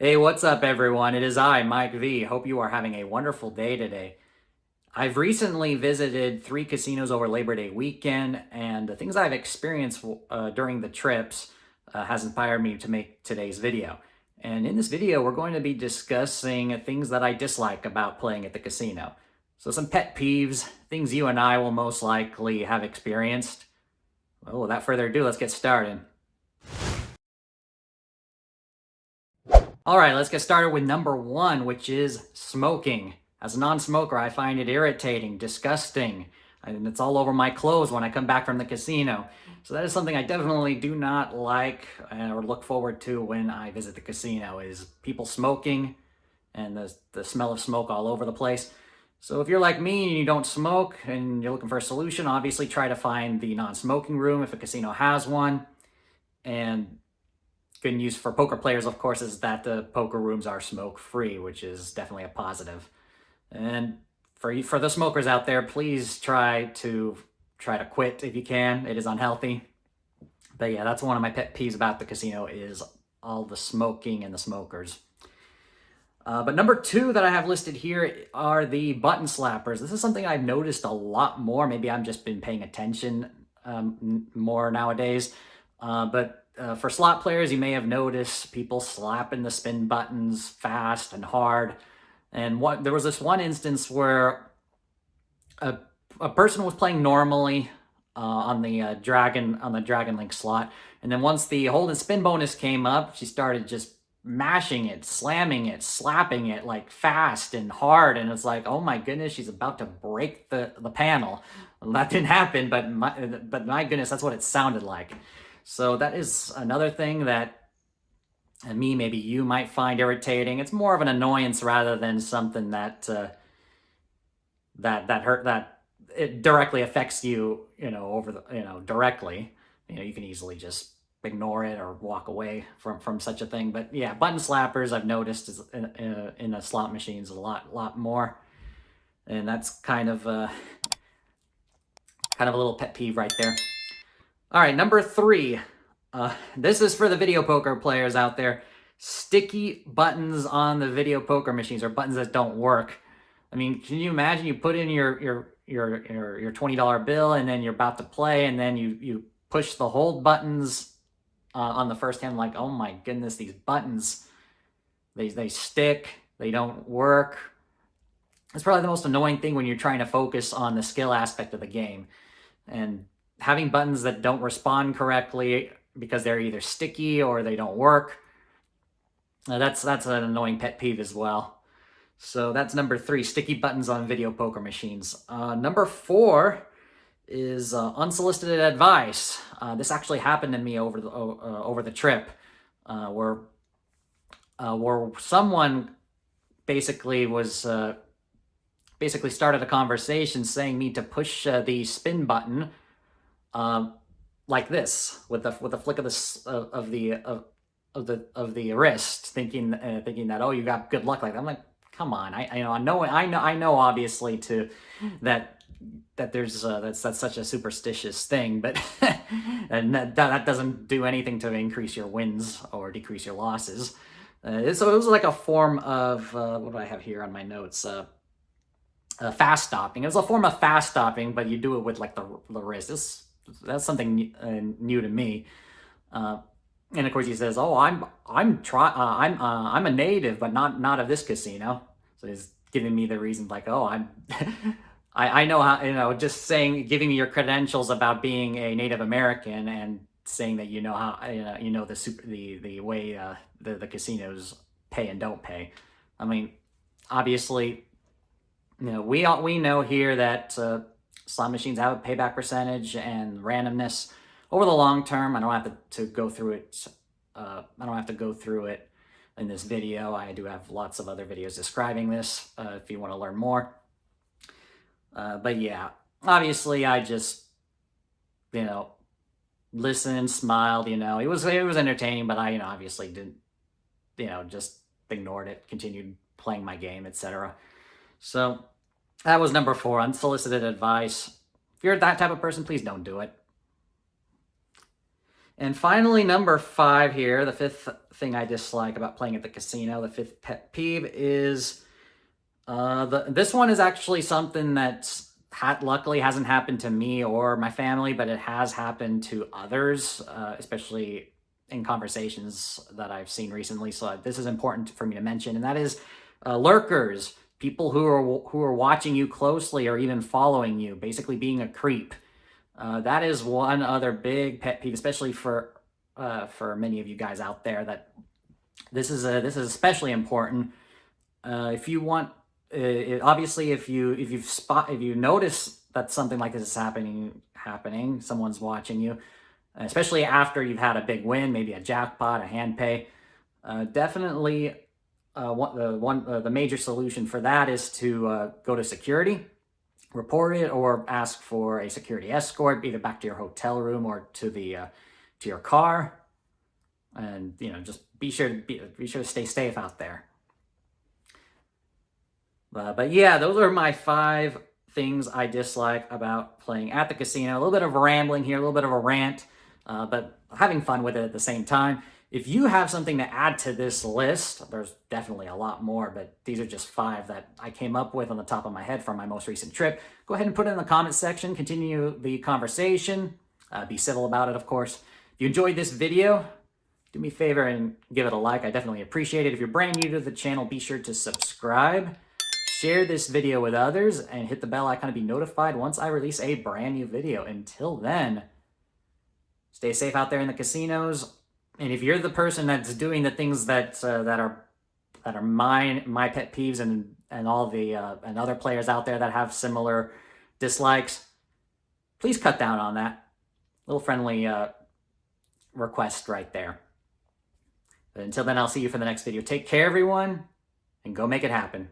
Hey, what's up, everyone? It is I, Mike V. Hope you are having a wonderful day today. I've recently visited 3 casinos over Labor Day weekend, and the things I've experienced during the trips has inspired me to make today's video. And in this video, we're going to be discussing things that I dislike about playing at the casino. So, some pet peeves, things you and I will most likely have experienced. Well, without further ado, let's get started. All right, let's get started with number one, which is smoking. As a non-smoker, I find it irritating, disgusting, and it's all over my clothes when I come back from the casino. So that is something I definitely do not like or look forward to when I visit the casino, is people smoking and the smell of smoke all over the place. So if you're like me and you don't smoke and you're looking for a solution, obviously try to find the non-smoking room if a casino has one. And good news for poker players, of course, is that the poker rooms are smoke-free, which is definitely a positive. And for the smokers out there, please try to quit if you can. It is unhealthy. But yeah, that's one of my pet peeves about the casino is all the smoking and the smokers. But number two that I have listed here are the button slappers. This is something I've noticed a lot more. Maybe I've just been paying attention more nowadays. But for slot players, you may have noticed people slapping the spin buttons fast and hard. And there was this one instance where a person was playing normally on the Dragon Link slot, and then once the hold and spin bonus came up, she started just mashing it, slamming it, slapping it like fast and hard, and it's like, oh my goodness, she's about to break the panel. Well, that didn't happen, but my goodness, that's what it sounded like. So that is another thing that maybe you might find irritating. It's more of an annoyance rather than something that it directly affects you, directly. You can easily just ignore it or walk away from such a thing. But yeah, button slappers I've noticed is in the slot machines a lot more, and that's kind of a little pet peeve right there. All right, number three. This is for the video poker players out there. Sticky buttons on the video poker machines, or buttons that don't work. I mean, can you imagine you put in your $20 bill and then you're about to play, and then you push the hold buttons on the first hand, like, oh my goodness, these buttons, they stick, they don't work. It's probably the most annoying thing when you're trying to focus on the skill aspect of the game. And having buttons that don't respond correctly because they're either sticky or they don't work, that's an annoying pet peeve as well. So that's number three, sticky buttons on video poker machines. Number four is unsolicited advice. This actually happened to me over the trip, where someone basically started a conversation saying me to push the spin button like this with the flick of the wrist, thinking that, oh, you got good luck like that. I'm like, come on, I know obviously that there's that's such a superstitious thing, but and that doesn't do anything to increase your wins or decrease your losses. So it was like a form of what do I have here on my notes? Fast stopping. It was a form of fast stopping, but you do it with like the wrist. That's something new to me. And of course he says, "Oh, I'm a native, but not of this casino." So he's giving me the reason, like, "Oh, I'm I know how, just saying, giving me your credentials about being a Native American and saying that how the way the casinos pay and don't pay." I mean, obviously, we know here that slot machines have a payback percentage and randomness over the long term. I don't have to go through it. I don't have to go through it in this video. I do have lots of other videos describing this if you want to learn more. But yeah, obviously I just, listened, smiled, it was entertaining, but I, obviously didn't, just ignored it, continued playing my game, etc. So that was number four, unsolicited advice. If you're that type of person, please don't do it. And finally, number 5 here, the fifth thing I dislike about playing at the casino, the fifth pet peeve is this one is actually something that's luckily hasn't happened to me or my family, but it has happened to others, especially in conversations that I've seen recently. So this is important for me to mention, and that is lurkers, people who are watching you closely or even following you, basically being a creep. That is one other big pet peeve, especially for many of you guys out there. That this is especially important. If you want, obviously, if you notice that something like this is happening, someone's watching you, especially after you've had a big win, maybe a jackpot, a hand pay. Definitely, the major solution for that is to go to security, report it, or ask for a security escort, either back to your hotel room or to your car. And just be sure to stay safe out there. But yeah, those are my 5 things I dislike about playing at the casino. A little bit of rambling here, a little bit of a rant, but having fun with it at the same time. If you have something to add to this list, there's definitely a lot more, but these are just 5 that I came up with on the top of my head from my most recent trip. Go ahead and put it in the comment section. Continue the conversation. Be civil about it, of course. If you enjoyed this video, do me a favor and give it a like. I definitely appreciate it. If you're brand new to the channel, be sure to subscribe. Share this video with others and hit the bell icon to be notified once I release a brand new video. Until then, stay safe out there in the casinos. And if you're the person that's doing the things that are my pet peeves and all the and other players out there that have similar dislikes, please cut down on that. Little friendly request right there. But until then, I'll see you for the next video. Take care, everyone, and go make it happen.